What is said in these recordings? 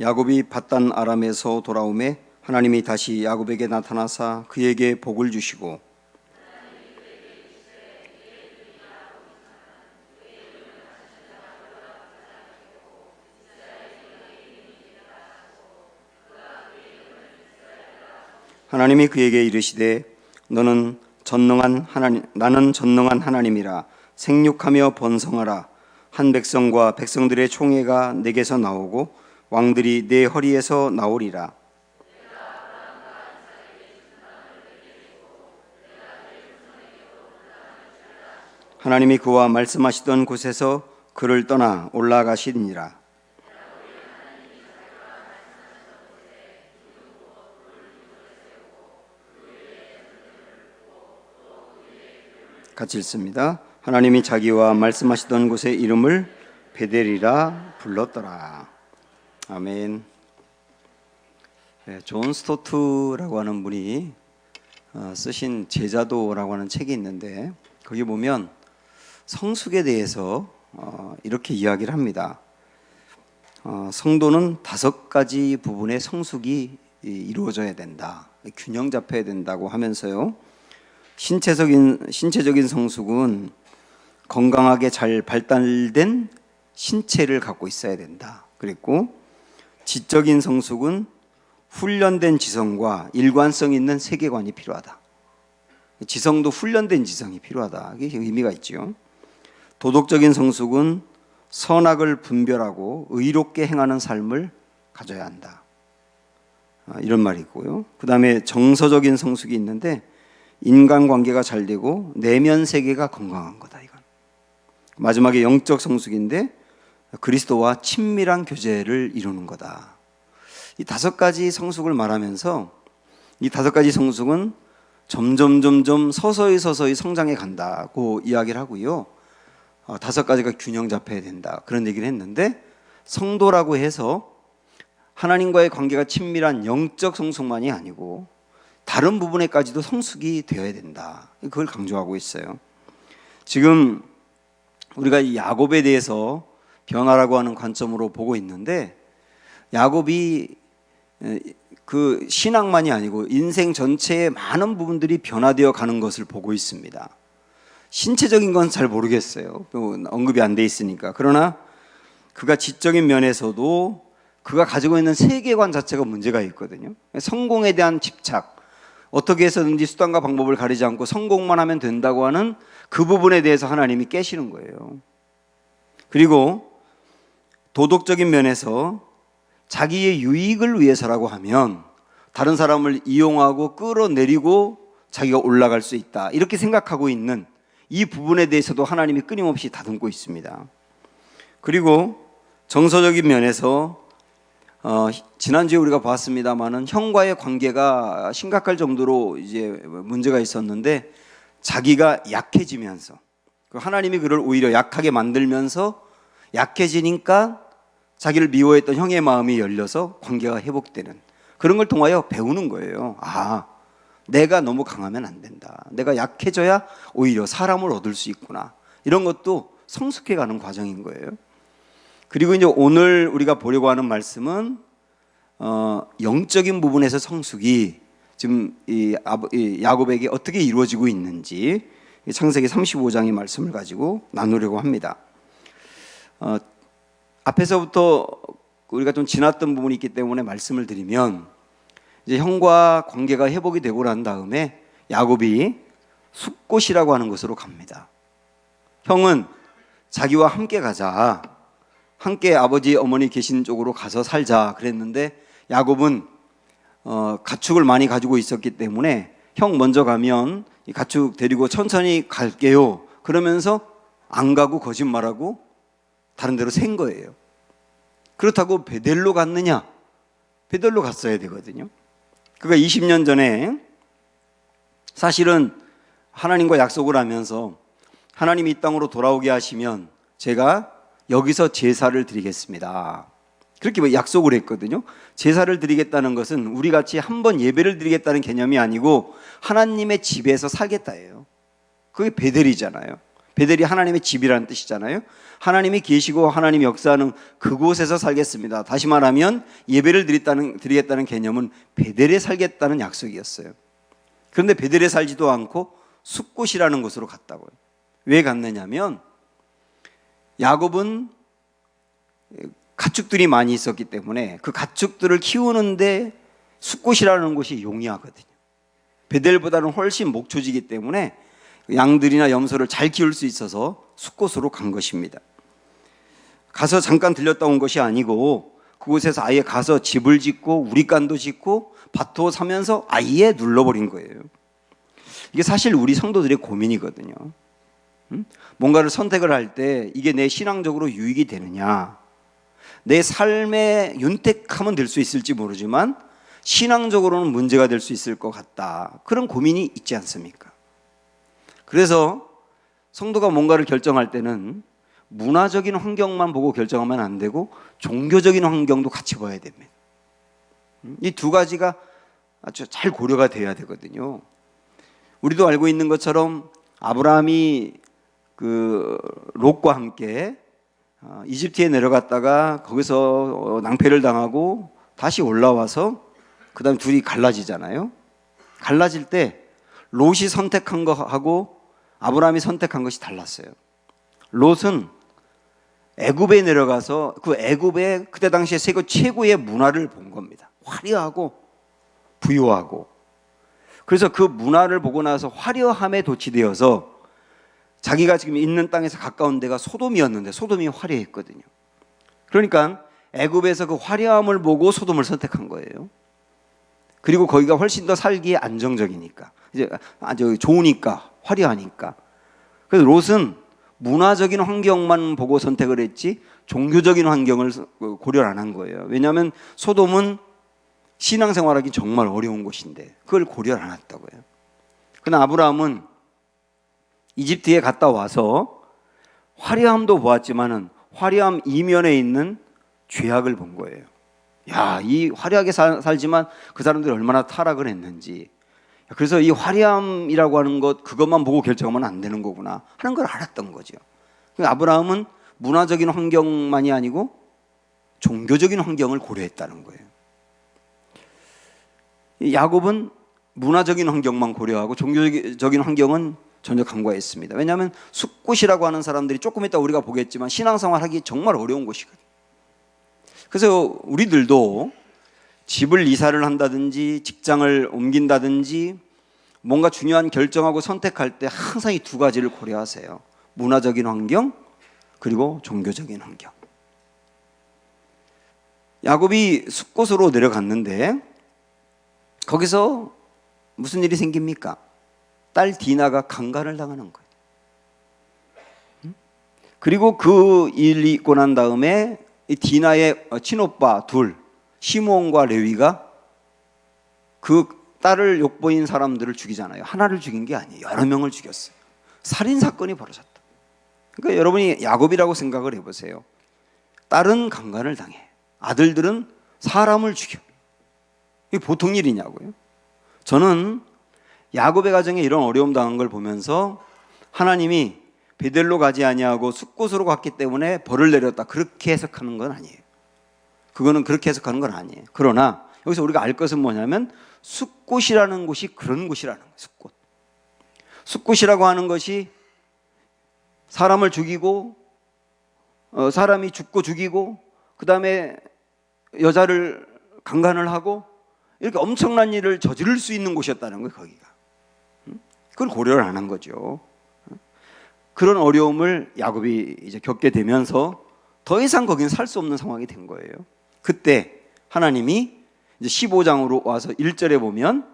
야곱이 밧단 아람에서 돌아오매 하나님이 다시 야곱에게 나타나사 그에게 복을 주시고 하나님이 그에게 이르시되 나는 전능한 하나님이라 생육하며 번성하라. 한 백성과 백성들의 총회가 내게서 나오고 왕들이 내 허리에서 나오리라. 하나님이 그와 말씀하시던 곳에서 그를 떠나 올라가시니라. 같이 읽습니다. 하나님이 자기와 말씀하시던 곳의 이름을 베델이라 불렀더라. 아멘. 존 스토트라고 하는 분이 쓰신 제자도라고 하는 책이 있는데 거기 보면 성숙에 대해서 이렇게 이야기를 합니다. 성도는 5가지 부분의 성숙이 이루어져야 된다. 균형 잡혀야 된다고 하면서요. 신체적인 성숙은 건강하게 잘 발달된 신체를 갖고 있어야 된다. 그랬고 지적인 성숙은 훈련된 지성과 일관성 있는 세계관이 필요하다. 지성도 훈련된 지성이 필요하다. 이게 의미가 있죠. 도덕적인 성숙은 선악을 분별하고 의롭게 행하는 삶을 가져야 한다. 이런 말이 있고요. 그 다음에 정서적인 성숙이 있는데 인간관계가 잘 되고 내면 세계가 건강한 거다. 이건 마지막에 영적 성숙인데 그리스도와 친밀한 교제를 이루는 거다. 이 5가지 성숙을 말하면서 이 5가지 성숙은 점점 서서히 성장해 간다고 이야기를 하고요. 5가지가 균형 잡혀야 된다. 그런 얘기를 했는데 성도라고 해서 하나님과의 관계가 친밀한 영적 성숙만이 아니고 다른 부분에까지도 성숙이 되어야 된다. 그걸 강조하고 있어요. 지금 우리가 이 야곱에 대해서 변화라고 하는 관점으로 보고 있는데 야곱이 그 신앙만이 아니고 인생 전체의 많은 부분들이 변화되어 가는 것을 보고 있습니다. 신체적인 건 잘 모르겠어요. 언급이 안 돼 있으니까. 그러나 그가 지적인 면에서도 그가 가지고 있는 세계관 자체가 문제가 있거든요. 성공에 대한 집착, 어떻게 해서든지 수단과 방법을 가리지 않고 성공만 하면 된다고 하는 그 부분에 대해서 하나님이 깨시는 거예요. 그리고 도덕적인 면에서 자기의 유익을 위해서라고 하면 다른 사람을 이용하고 끌어내리고 자기가 올라갈 수 있다. 이렇게 생각하고 있는 이 부분에 대해서도 하나님이 끊임없이 다듬고 있습니다. 그리고 정서적인 면에서 지난주에 우리가 봤습니다마는 형과의 관계가 심각할 정도로 이제 문제가 있었는데 자기가 약해지면서 하나님이 그를 오히려 약하게 만들면서 약해지니까 자기를 미워했던 형의 마음이 열려서 관계가 회복되는 그런 걸 통하여 배우는 거예요. 내가 너무 강하면 안 된다. 내가 약해져야 오히려 사람을 얻을 수 있구나. 이런 것도 성숙해가는 과정인 거예요. 그리고 이제 오늘 우리가 보려고 하는 말씀은 영적인 부분에서 성숙이 지금 이 야곱에게 어떻게 이루어지고 있는지 창세기 35장의 말씀을 가지고 나누려고 합니다. 앞에서부터 우리가 좀 지났던 부분이 있기 때문에 말씀을 드리면 이제 형과 관계가 회복이 되고 난 다음에 야곱이 숫곳이라고 하는 곳으로 갑니다. 형은 자기와 함께 가자, 함께 아버지 어머니 계신 쪽으로 가서 살자 그랬는데 야곱은 가축을 많이 가지고 있었기 때문에 형 먼저 가면 이 가축 데리고 천천히 갈게요 그러면서 안 가고 거짓말하고 다른 데로 샌 거예요. 그렇다고 베델로 갔느냐? 베델로 갔어야 되거든요. 그가 20년 전에 사실은 하나님과 약속을 하면서 하나님이 이 땅으로 돌아오게 하시면 제가 여기서 제사를 드리겠습니다. 그렇게 약속을 했거든요. 제사를 드리겠다는 것은 우리같이 한번 예배를 드리겠다는 개념이 아니고 하나님의 집에서 살겠다예요. 그게 베델이잖아요. 베델이 하나님의 집이라는 뜻이잖아요. 하나님이 계시고 하나님이 역사하는 그곳에서 살겠습니다. 다시 말하면 예배를 드리겠다는 개념은 베델에 살겠다는 약속이었어요. 그런데 베델에 살지도 않고 숫곳이라는 곳으로 갔다고요. 왜 갔느냐면 야곱은 가축들이 많이 있었기 때문에 그 가축들을 키우는데 숫곳이라는 곳이 용이하거든요. 베델보다는 훨씬 목초지기 때문에 양들이나 염소를 잘 키울 수 있어서 숫곳으로 간 것입니다. 가서 잠깐 들렸다 온 것이 아니고 그곳에서 아예 가서 집을 짓고 우리간도 짓고 밭도 사면서 아예 눌러버린 거예요. 이게 사실 우리 성도들의 고민이거든요. 뭔가를 선택을 할 때 이게 내 신앙적으로 유익이 되느냐, 내 삶에 윤택하면 될 수 있을지 모르지만 신앙적으로는 문제가 될 수 있을 것 같다, 그런 고민이 있지 않습니까? 그래서 성도가 뭔가를 결정할 때는 문화적인 환경만 보고 결정하면 안 되고 종교적인 환경도 같이 봐야 됩니다. 이 두 가지가 아주 잘 고려가 돼야 되거든요. 우리도 알고 있는 것처럼 아브라함이 그 롯과 함께 이집트에 내려갔다가 거기서 낭패를 당하고 다시 올라와서 그 다음에 둘이 갈라지잖아요. 갈라질 때 롯이 선택한 거하고 아브라함이 선택한 것이 달랐어요. 롯은 애굽에 내려가서 그 애굽의 그때 당시에 세계 최고의 문화를 본 겁니다. 화려하고 부유하고. 그래서 그 문화를 보고 나서 화려함에 도취되어서 자기가 지금 있는 땅에서 가까운 데가 소돔이었는데 소돔이 화려했거든요. 그러니까 애굽에서 그 화려함을 보고 소돔을 선택한 거예요. 그리고 거기가 훨씬 더 살기에 안정적이니까, 이제 아주 좋으니까, 화려하니까. 그래서 롯은 문화적인 환경만 보고 선택을 했지 종교적인 환경을 고려를 안 한 거예요. 왜냐하면 소돔은 신앙생활하기 정말 어려운 곳인데 그걸 고려를 안 했다고요. 그러나 아브라함은 이집트에 갔다 와서 화려함도 보았지만은 화려함 이면에 있는 죄악을 본 거예요. 야, 이 화려하게 살지만 그 사람들이 얼마나 타락을 했는지. 그래서 이 화려함이라고 하는 것, 그것만 보고 결정하면 안 되는 거구나 하는 걸 알았던 거죠. 아브라함은 문화적인 환경만이 아니고 종교적인 환경을 고려했다는 거예요. 야곱은 문화적인 환경만 고려하고 종교적인 환경은 전혀 간과했습니다. 왜냐하면 숫곳이라고 하는 사람들이 조금 이따 우리가 보겠지만 신앙생활 하기 정말 어려운 곳이거든요. 그래서 우리들도 집을 이사를 한다든지 직장을 옮긴다든지 뭔가 중요한 결정하고 선택할 때 항상 이 두 가지를 고려하세요. 문화적인 환경 그리고 종교적인 환경. 야곱이 숫곳으로 내려갔는데 거기서 무슨 일이 생깁니까? 딸 디나가 강간을 당하는 거예요. 그리고 그 일이 있고 난 다음에 이 디나의 친오빠 둘, 시므온과 레위가 그 딸을 욕보인 사람들을 죽이잖아요. 하나를 죽인 게 아니에요. 여러 명을 죽였어요. 살인사건이 벌어졌다. 그러니까 여러분이 야곱이라고 생각을 해보세요. 딸은 강간을 당해, 아들들은 사람을 죽여. 이게 보통 일이냐고요. 저는 야곱의 가정에 이런 어려움 당한 걸 보면서 하나님이 베델로 가지 아니하고 숫곳으로 갔기 때문에 벌을 내렸다, 그렇게 해석하는 건 아니에요. 그거는 그렇게 해석하는 건 아니에요. 그러나 여기서 우리가 알 것은 뭐냐면 숫곳이라는 곳이 그런 곳이라는 거예요. 숫곳. 숫곳이라고 하는 것이 사람을 죽이고 사람이 죽고 죽이고 그 다음에 여자를 강간을 하고 이렇게 엄청난 일을 저지를 수 있는 곳이었다는 거예요. 거기가. 그걸 고려를 안 한 거죠. 그런 어려움을 야곱이 이제 겪게 되면서 더 이상 거기는 살 수 없는 상황이 된 거예요. 그때 하나님이 이제 15장으로 와서 1절에 보면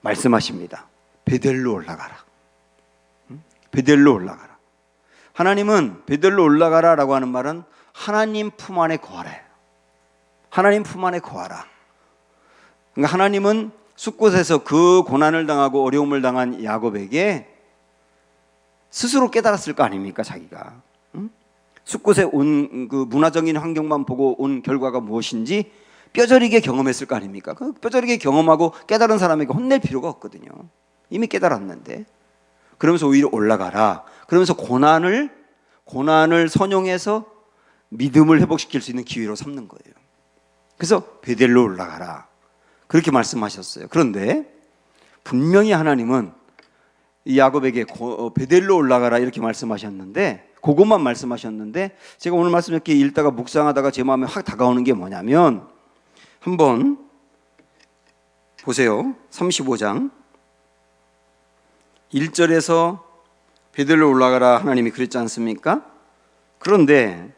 말씀하십니다. 베델로 올라가라. 베델로 올라가라. 하나님은 베델로 올라가라라고 하는 말은 하나님 품 안에 거하라. 하나님 품 안에 거하라. 그러니까 하나님은 숫곳에서 그 고난을 당하고 어려움을 당한 야곱에게 스스로 깨달았을 거 아닙니까, 자기가. 숫곳에 온 그 문화적인 환경만 보고 온 결과가 무엇인지 뼈저리게 경험했을 거 아닙니까? 그 뼈저리게 경험하고 깨달은 사람에게 혼낼 필요가 없거든요. 이미 깨달았는데. 그러면서 오히려 올라가라. 그러면서 고난을 선용해서 믿음을 회복시킬 수 있는 기회로 삼는 거예요. 그래서 베델로 올라가라. 그렇게 말씀하셨어요. 그런데 분명히 하나님은 이 야곱에게 베델로 올라가라 이렇게 말씀하셨는데, 그것만 말씀하셨는데, 제가 오늘 말씀 이렇게 읽다가 묵상하다가 제 마음에 확 다가오는 게 뭐냐면, 한번 보세요. 35장 1절에서 베델로 올라가라 하나님이 그랬지 않습니까? 그런데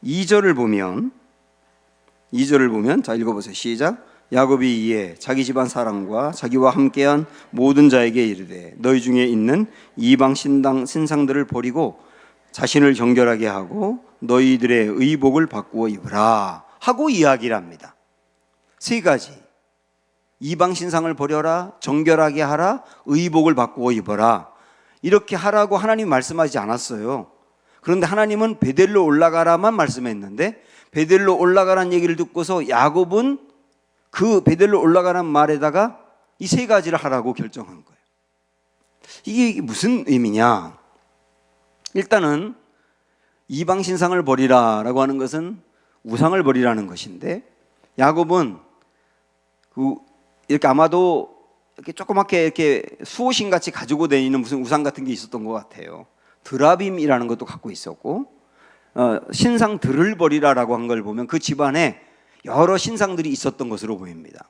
2절을 보면 자, 읽어보세요. 시작. 야곱이 이에 자기 집안 사람과 자기와 함께한 모든 자에게 이르되 너희 중에 있는 이방 신상들을 버리고 자신을 정결하게 하고 너희들의 의복을 바꾸어 입으라 하고 이야기를 합니다. 세 가지. 이방 신상을 버려라, 정결하게 하라, 의복을 바꾸어 입어라. 이렇게 하라고 하나님이 말씀하지 않았어요. 그런데 하나님은 베델로 올라가라만 말씀했는데, 베델로 올라가라는 얘기를 듣고서 야곱은 그 베델로 올라가라는 말에다가 이 세 가지를 하라고 결정한 거예요. 이게 무슨 의미냐? 일단은 이방 신상을 버리라라고 하는 것은 우상을 버리라는 것인데, 야곱은 이렇게 아마도 이렇게 조그맣게 이렇게 수호신 같이 가지고 다니는 무슨 우상 같은 게 있었던 것 같아요. 드라빔이라는 것도 갖고 있었고, 신상들을 버리라라고 한 걸 보면 그 집안에 여러 신상들이 있었던 것으로 보입니다.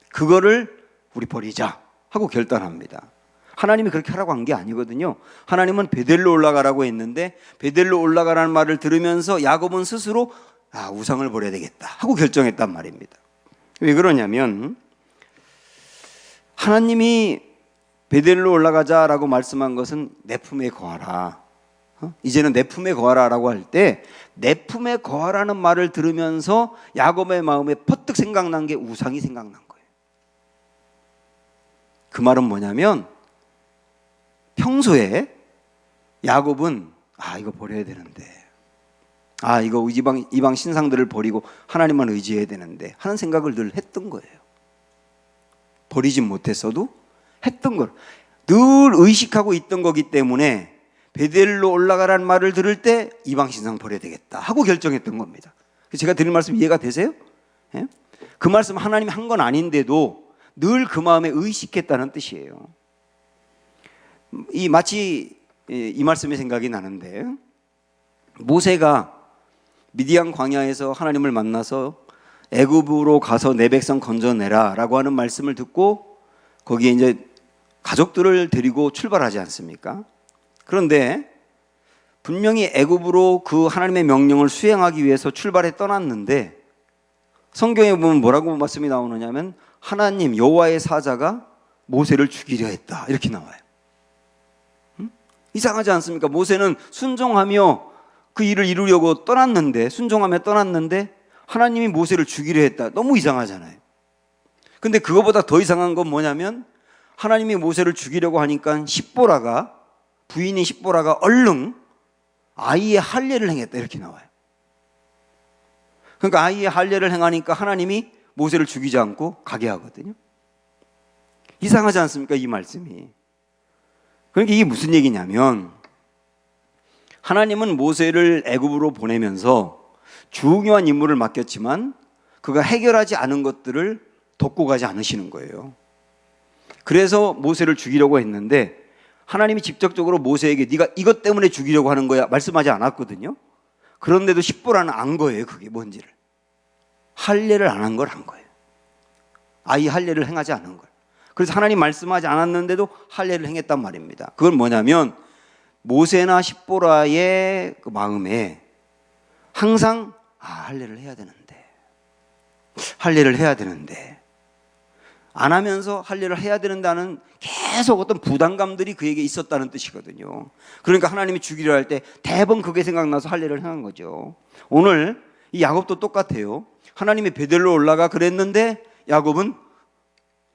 그거를 우리 버리자 하고 결단합니다. 하나님이 그렇게 하라고 한 게 아니거든요. 하나님은 베델로 올라가라고 했는데, 베델로 올라가라는 말을 들으면서 야곱은 스스로 우상을 버려야 되겠다 하고 결정했단 말입니다. 왜 그러냐면, 하나님이 베델로 올라가자라고 말씀한 것은 내 품에 거하라, 이제는 내 품에 거하라라고 할 때, 내 품에 거하라는 말을 들으면서 야곱의 마음에 퍼뜩 생각난 게 우상이 생각난 거예요. 그 말은 뭐냐면, 평소에 야곱은 이거 버려야 되는데, 이거 이방 신상들을 버리고 하나님만 의지해야 되는데 하는 생각을 늘 했던 거예요. 버리진 못했어도 했던 걸 늘 의식하고 있던 거기 때문에 베델로 올라가라는 말을 들을 때 이방 신상 버려야 되겠다 하고 결정했던 겁니다. 제가 드린 말씀 이해가 되세요? 예? 그 말씀 하나님이 한 건 아닌데도 늘 그 마음에 의식했다는 뜻이에요. 마치 이 말씀의 생각이 나는데, 모세가 미디안 광야에서 하나님을 만나서 애굽으로 가서 내 백성 건져내라 라고 하는 말씀을 듣고 거기에 이제 가족들을 데리고 출발하지 않습니까? 그런데 분명히 애굽으로 그 하나님의 명령을 수행하기 위해서 출발해 떠났는데, 성경에 보면 뭐라고 말씀이 나오느냐면, 하나님 여호와의 사자가 모세를 죽이려 했다 이렇게 나와요. 이상하지 않습니까? 모세는 순종하며 그 일을 이루려고 순종하며 떠났는데 하나님이 모세를 죽이려 했다. 너무 이상하잖아요. 근데 그거보다 더 이상한 건 뭐냐면, 하나님이 모세를 죽이려고 하니까 부인인 십보라가 얼른 아이의 할례를 행했다 이렇게 나와요. 그러니까 아이의 할례를 행하니까 하나님이 모세를 죽이지 않고 가게 하거든요. 이상하지 않습니까? 이 말씀이. 그러니까 이게 무슨 얘기냐면, 하나님은 모세를 애굽으로 보내면서 중요한 임무를 맡겼지만 그가 해결하지 않은 것들을 덮고 가지 않으시는 거예요. 그래서 모세를 죽이려고 했는데, 하나님이 직접적으로 모세에게 네가 이것 때문에 죽이려고 하는 거야 말씀하지 않았거든요. 그런데도 십보라는 안 거예요. 그게 뭔지를. 할례를 안 한 걸 한 거예요. 아이 할례를 행하지 않은 걸. 그래서 하나님 말씀하지 않았는데도 할례를 행했단 말입니다. 그건 뭐냐면, 모세나 십보라의 그 마음에 항상 할례를 해야 되는데 안 하면서 할례를 해야 된다는 계속 어떤 부담감들이 그에게 있었다는 뜻이거든요. 그러니까 하나님이 죽이려 할 때 대번 그게 생각나서 할례를 행한 거죠. 오늘 이 야곱도 똑같아요. 하나님이 베델로 올라가 그랬는데 야곱은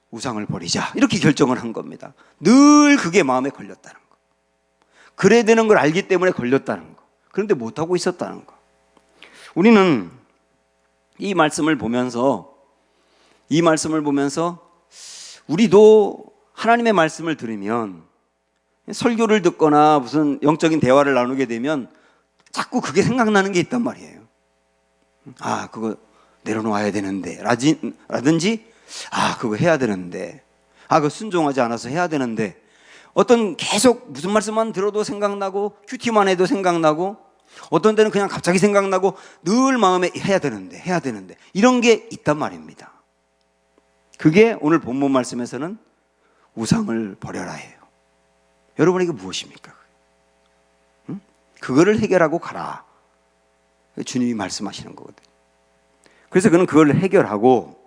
우상을 버리자 이렇게 결정을 한 겁니다. 늘 그게 마음에 걸렸다는 거. 그래야 되는 걸 알기 때문에 걸렸다는 거. 그런데 못하고 있었다는 거. 우리는 이 말씀을 보면서 우리도 하나님의 말씀을 들으면 설교를 듣거나 무슨 영적인 대화를 나누게 되면 자꾸 그게 생각나는 게 있단 말이에요. 아, 그거 내려놓아야 되는데 라든지 그거 해야 되는데, 그거 순종하지 않아서 해야 되는데, 어떤 계속 무슨 말씀만 들어도 생각나고 큐티만 해도 생각나고, 어떤 때는 그냥 갑자기 생각나고 늘 마음에 해야 되는데 이런 게 있단 말입니다. 그게 오늘 본문 말씀에서는 우상을 버려라 해요. 여러분, 이게 무엇입니까? 그거를 해결하고 가라, 주님이 말씀하시는 거거든요. 그래서 그는 그걸 해결하고,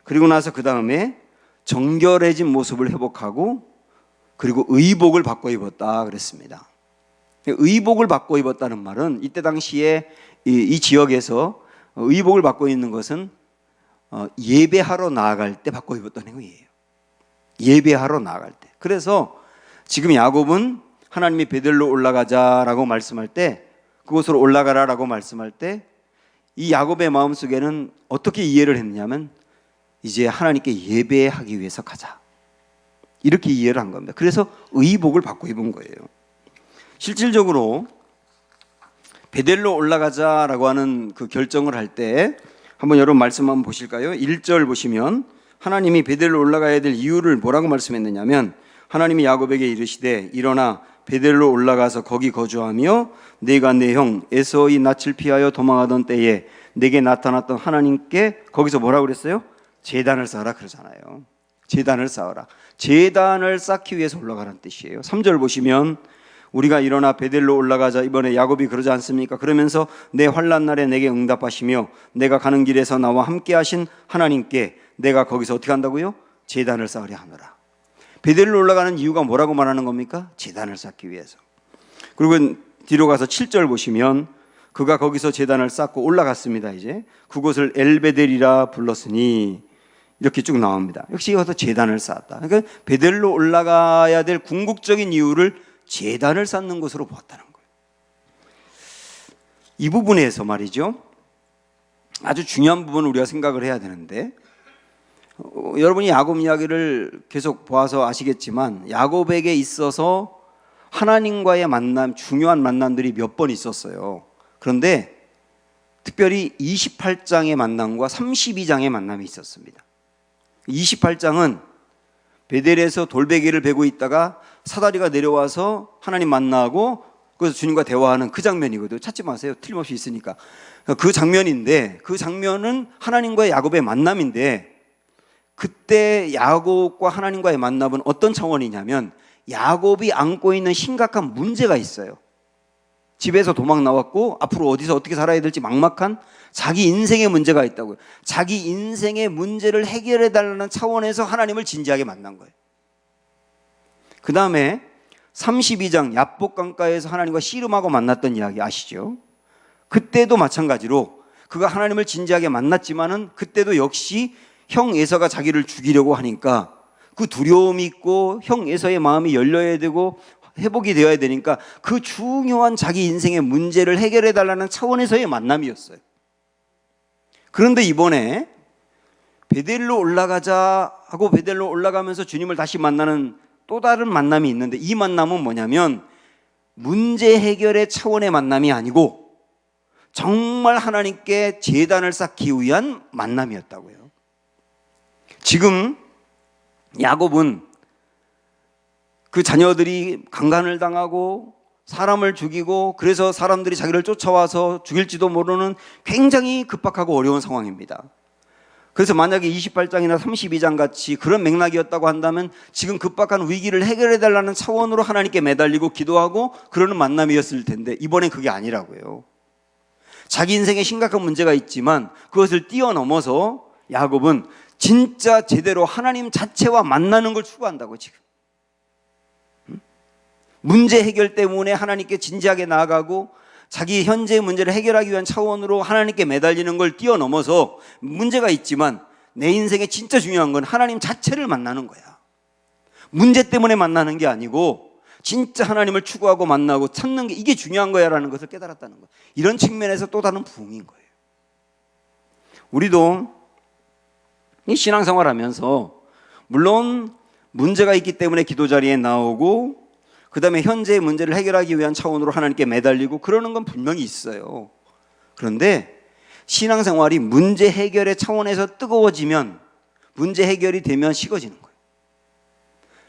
그리고 나서 그 다음에 정결해진 모습을 회복하고, 그리고 의복을 바꿔 입었다 그랬습니다. 의복을 바꿔 입었다는 말은 이때 당시에 이 지역에서 의복을 바꿔 입는 것은 예배하러 나아갈 때 바꿔 입었던 행위예요. 예배하러 나아갈 때. 그래서 지금 야곱은 하나님이 베델로 올라가자라고 말씀할 때, 그곳으로 올라가라라고 말씀할 때, 이 야곱의 마음속에는 어떻게 이해를 했냐면, 이제 하나님께 예배하기 위해서 가자, 이렇게 이해를 한 겁니다. 그래서 의복을 바꿔 입은 거예요. 실질적으로 베델로 올라가자라고 하는 그 결정을 할 때 한번 여러분 말씀 한번 보실까요? 1절 보시면 하나님이 베델로 올라가야 될 이유를 뭐라고 말씀했느냐면, 하나님이 야곱에게 이르시되 일어나 베델로 올라가서 거기 거주하며 내가 내 형 에서의 낯을 피하여 도망하던 때에 내게 나타났던 하나님께, 거기서 뭐라고 그랬어요? 제단을 쌓아라 그러잖아요. 제단을 쌓아라. 제단을 쌓기 위해서 올라가라는 뜻이에요. 3절 보시면 우리가 일어나 베델로 올라가자, 이번에 야곱이 그러지 않습니까? 그러면서 내 환난 날에 내게 응답하시며 내가 가는 길에서 나와 함께 하신 하나님께 내가 거기서 어떻게 한다고요? 제단을 쌓으려 하노라. 베델로 올라가는 이유가 뭐라고 말하는 겁니까? 제단을 쌓기 위해서. 그리고 뒤로 가서 7절 보시면 그가 거기서 제단을 쌓고 올라갔습니다. 이제 그곳을 엘베델이라 불렀으니, 이렇게 쭉 나옵니다. 역시 여기서 제단을 쌓았다. 그러니까 베델로 올라가야 될 궁극적인 이유를 제단을 쌓는 것으로 보았다는 거예요. 이 부분에서 말이죠, 아주 중요한 부분을 우리가 생각을 해야 되는데, 여러분이 야곱 이야기를 계속 보아서 아시겠지만 야곱에게 있어서 하나님과의 만남, 중요한 만남들이 몇 번 있었어요. 그런데 특별히 28장의 만남과 32장의 만남이 있었습니다. 28장은 베델에서 돌베개를 베고 있다가 사다리가 내려와서 하나님 만나고 그래서 주님과 대화하는 그 장면이거든요. 찾지 마세요. 틀림없이 있으니까. 그 장면인데, 그 장면은 하나님과의 야곱의 만남인데, 그때 야곱과 하나님과의 만남은 어떤 차원이냐면, 야곱이 안고 있는 심각한 문제가 있어요. 집에서 도망 나왔고 앞으로 어디서 어떻게 살아야 될지 막막한 자기 인생의 문제가 있다고요. 자기 인생의 문제를 해결해 달라는 차원에서 하나님을 진지하게 만난 거예요. 그 다음에 32장 야복 강가에서 하나님과 씨름하고 만났던 이야기 아시죠? 그때도 마찬가지로 그가 하나님을 진지하게 만났지만은 그때도 역시 형 에서가 자기를 죽이려고 하니까 그 두려움이 있고 형 에서의 마음이 열려야 되고 회복이 되어야 되니까 그 중요한 자기 인생의 문제를 해결해 달라는 차원에서의 만남이었어요. 그런데 이번에 베델로 올라가자 하고 베델로 올라가면서 주님을 다시 만나는 또 다른 만남이 있는데, 이 만남은 뭐냐면 문제 해결의 차원의 만남이 아니고 정말 하나님께 제단을 쌓기 위한 만남이었다고요. 지금 야곱은 그 자녀들이 강간을 당하고 사람을 죽이고, 그래서 사람들이 자기를 쫓아와서 죽일지도 모르는 굉장히 급박하고 어려운 상황입니다. 그래서 만약에 28장이나 32장 같이 그런 맥락이었다고 한다면 지금 급박한 위기를 해결해 달라는 차원으로 하나님께 매달리고 기도하고 그러는 만남이었을 텐데, 이번엔 그게 아니라고요. 자기 인생에 심각한 문제가 있지만 그것을 뛰어넘어서 야곱은 진짜 제대로 하나님 자체와 만나는 걸 추구한다고. 지금 문제 해결 때문에 하나님께 진지하게 나아가고 자기 현재의 문제를 해결하기 위한 차원으로 하나님께 매달리는 걸 뛰어넘어서 문제가 있지만 내 인생에 진짜 중요한 건 하나님 자체를 만나는 거야. 문제 때문에 만나는 게 아니고 진짜 하나님을 추구하고 만나고 찾는 게, 이게 중요한 거야라는 것을 깨달았다는 거예요. 이런 측면에서 또 다른 부흥인 거예요. 우리도 이 신앙생활 하면서 물론 문제가 있기 때문에 기도 자리에 나오고, 그 다음에 현재의 문제를 해결하기 위한 차원으로 하나님께 매달리고 그러는 건 분명히 있어요. 그런데 신앙생활이 문제 해결의 차원에서 뜨거워지면, 문제 해결이 되면 식어지는 거예요.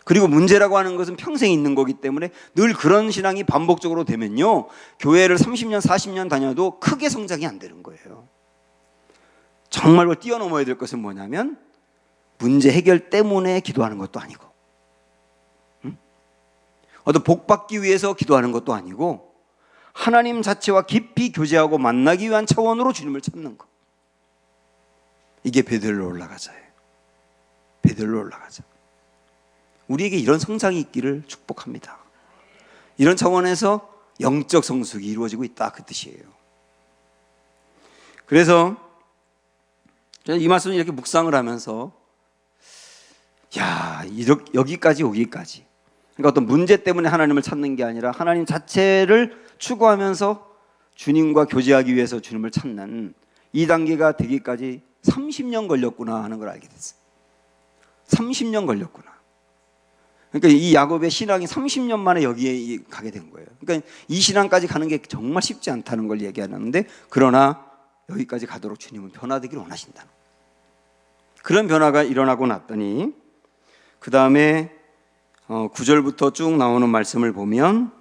그리고 문제라고 하는 것은 평생 있는 거기 때문에 늘 그런 신앙이 반복적으로 되면요, 교회를 30년 40년 다녀도 크게 성장이 안 되는 거예요. 정말로 뛰어넘어야 될 것은 뭐냐면 문제 해결 때문에 기도하는 것도 아니고, 어떤 복 받기 위해서 기도하는 것도 아니고, 하나님 자체와 깊이 교제하고 만나기 위한 차원으로 주님을 찾는 것. 이게 베들로 올라가자예요. 베들로 올라가자. 우리에게 이런 성장이 있기를 축복합니다. 이런 차원에서 영적 성숙이 이루어지고 있다, 그 뜻이에요. 그래서 저는 이 말씀을 이렇게 묵상을 하면서, 여기까지 오기까지, 그러니까 어떤 문제 때문에 하나님을 찾는 게 아니라 하나님 자체를 추구하면서 주님과 교제하기 위해서 주님을 찾는 이 단계가 되기까지 30년 걸렸구나 하는 걸 알게 됐어요. 30년 걸렸구나. 그러니까 이 야곱의 신앙이 30년 만에 여기에 가게 된 거예요. 그러니까 이 신앙까지 가는 게 정말 쉽지 않다는 걸 얘기하는데, 그러나 여기까지 가도록 주님은 변화되기를 원하신다. 그런 변화가 일어나고 났더니 그 다음에 9절부터 쭉 나오는 말씀을 보면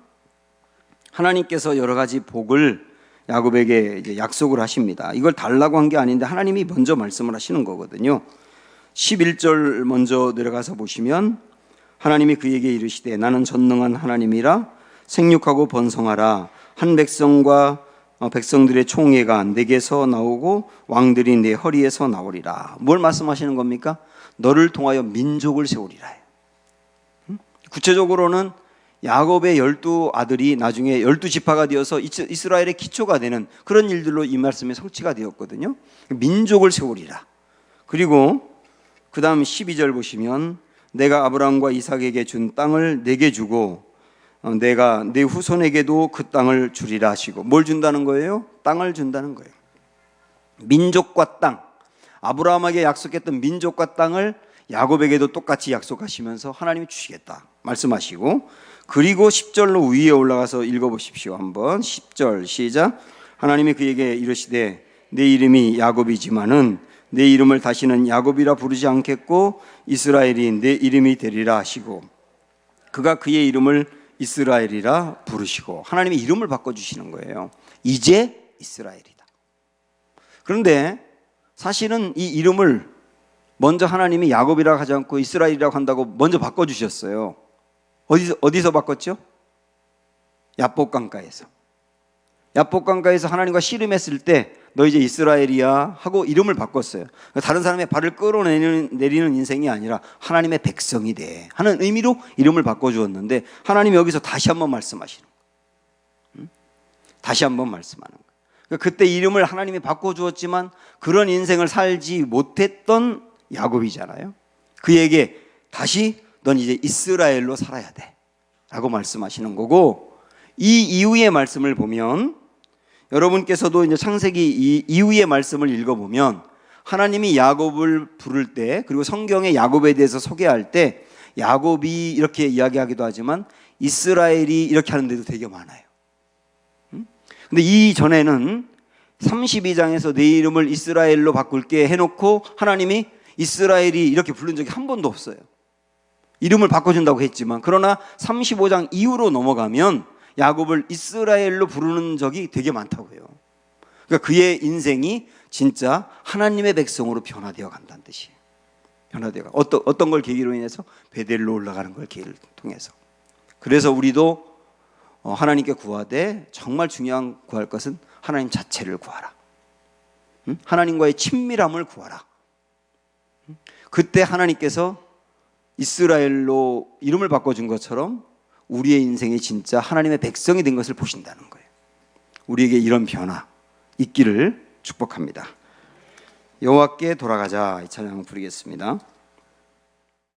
하나님께서 여러 가지 복을 야곱에게 이제 약속을 하십니다. 이걸 달라고 한 게 아닌데 하나님이 먼저 말씀을 하시는 거거든요. 11절 먼저 내려가서 보시면 하나님이 그에게 이르시되 나는 전능한 하나님이라 생육하고 번성하라. 한 백성과 백성들의 총회가 내게서 나오고 왕들이 내 허리에서 나오리라. 뭘 말씀하시는 겁니까? 너를 통하여 민족을 세우리라. 구체적으로는 야곱의 12아들이 나중에 12지파가 되어서 이스라엘의 기초가 되는 그런 일들로 이 말씀이 성취가 되었거든요. 민족을 세우리라. 그리고 그 다음 12절 보시면 내가 아브라함과 이삭에게 준 땅을 내게 주고 내가 내 후손에게도 그 땅을 주리라 하시고, 뭘 준다는 거예요? 땅을 준다는 거예요. 민족과 땅, 아브라함에게 약속했던 민족과 땅을 야곱에게도 똑같이 약속하시면서 하나님이 주시겠다 말씀하시고, 그리고 10절로 위에 올라가서 읽어보십시오. 한번 10절 시작. 하나님이 그에게 이르시되 내 이름이 야곱이지만은 내 이름을 다시는 야곱이라 부르지 않겠고 이스라엘이 내 이름이 되리라 하시고, 그가 그의 이름을 이스라엘이라 부르시고, 하나님이 이름을 바꿔주시는 거예요. 이제 이스라엘이다. 그런데 사실은 이 이름을 먼저 하나님이 야곱이라고 하지 않고 이스라엘이라고 한다고 먼저 바꿔주셨어요. 어디서 바꿨죠? 야복강가에서. 야복강가에서 하나님과 씨름했을 때 너 이제 이스라엘이야 하고 이름을 바꿨어요. 다른 사람의 발을 끌어내리는 인생이 아니라 하나님의 백성이 돼 하는 의미로 이름을 바꿔주었는데, 하나님이 여기서 다시 한번 말씀하시는 거예요. 다시 한번 말씀하는 거예요. 그때 이름을 하나님이 바꿔주었지만 그런 인생을 살지 못했던 야곱이잖아요. 그에게 다시 넌 이제 이스라엘로 살아야 돼 라고 말씀하시는 거고, 이 이후의 말씀을 보면 여러분께서도 이제 창세기 이후의 말씀을 읽어보면 하나님이 야곱을 부를 때, 그리고 성경에 야곱에 대해서 소개할 때 야곱이 이렇게 이야기하기도 하지만 이스라엘이 이렇게 하는 데도 되게 많아요. 근데 이전에는 32장에서 내 이름을 이스라엘로 바꿀게 해놓고 하나님이 이스라엘이 이렇게 부른 적이 한 번도 없어요. 이름을 바꿔준다고 했지만, 그러나 35장 이후로 넘어가면 야곱을 이스라엘로 부르는 적이 되게 많다고요. 그러니까 그의 인생이 진짜 하나님의 백성으로 변화되어 간다는 뜻이에요. 변화되어 어떤 걸 계기로 인해서 베델로 올라가는 걸 계기를 통해서. 그래서 우리도 하나님께 구하되 정말 중요한 구할 것은 하나님 자체를 구하라. 하나님과의 친밀함을 구하라. 그때 하나님께서 이스라엘로 이름을 바꿔준 것처럼 우리의 인생이 진짜 하나님의 백성이 된 것을 보신다는 거예요. 우리에게 이런 변화 있기를 축복합니다. 여호와께 돌아가자, 이 찬양 부르겠습니다.